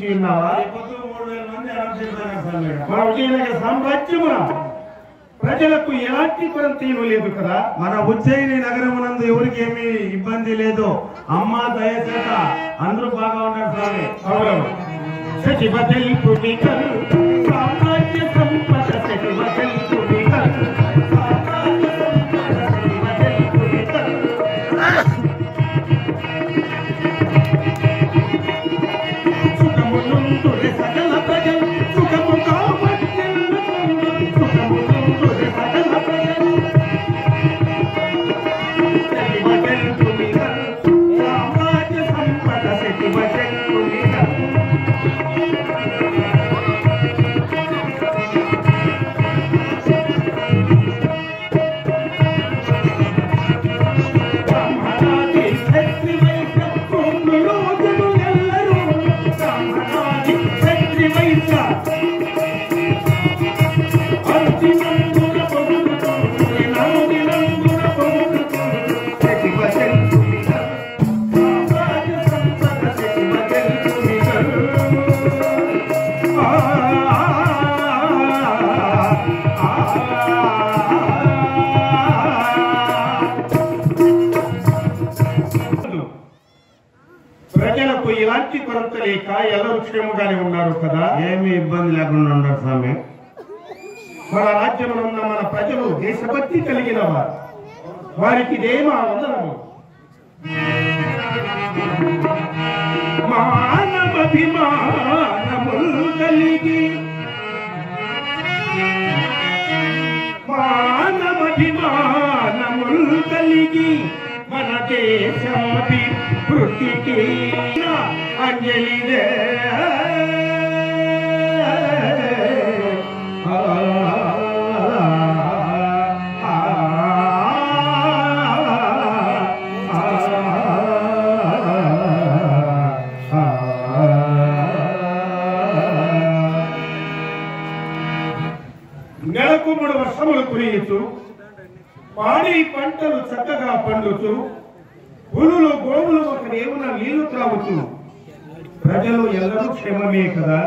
గురించి విన్నావా? మన విజయనగర సామ్రాజ్యమున ప్రజలకు ఎలాంటి కొరతేమీ లేదు కదా. మన ఉజ్జయిని నగరమునందు ఎవరికి ఏమీ ఇబ్బంది లేదు. అమ్మ దయచేత అందరూ బాగా ఉన్నారు స్వామి. అవునవును. సచివతల్ పుడికల్ సామ్రాజ్య సంపద సచివతల్ పుడికల్ సామ్రాజ్య సంపద సచివతల్ పుడికల్ సుఖమునుందురే సకల ప్రజలు సుఖము కావచ్చెను సుఖమునుందురే సకల ప్రజలు సచివతల్ పుడికల్ సామ్రాజ్య సంపద సచివతల్ పుడికల్ ప్రజలకు ఇలాంటి కొరత లేక ಎಲ್ಲರೂ క్షేమంగానే ఉన్నారు కదా. ఏమీ ఇబ్బంది లేకుండా ఉన్నారు స్వామి. మన రాజ్యంలో ఉన్న మన ప్రజలు దేశభక్తి కలిగిన వారు. వారికి ఇదేమా వందనము. మానవాభిమానములు కలిగి మానవాభిమానములు కలిగి మన దేశాభివృద్ధికి అంజలిదే. నెలకు 3 వర్షములు కురియుచు పాడి పంటలు చక్కగా పండుచు పులులు గోవులు ఒక దేవున నీళ్లు త్రాగుతూ ప్రజలు ఎల్లరూ క్షేమమే కదా.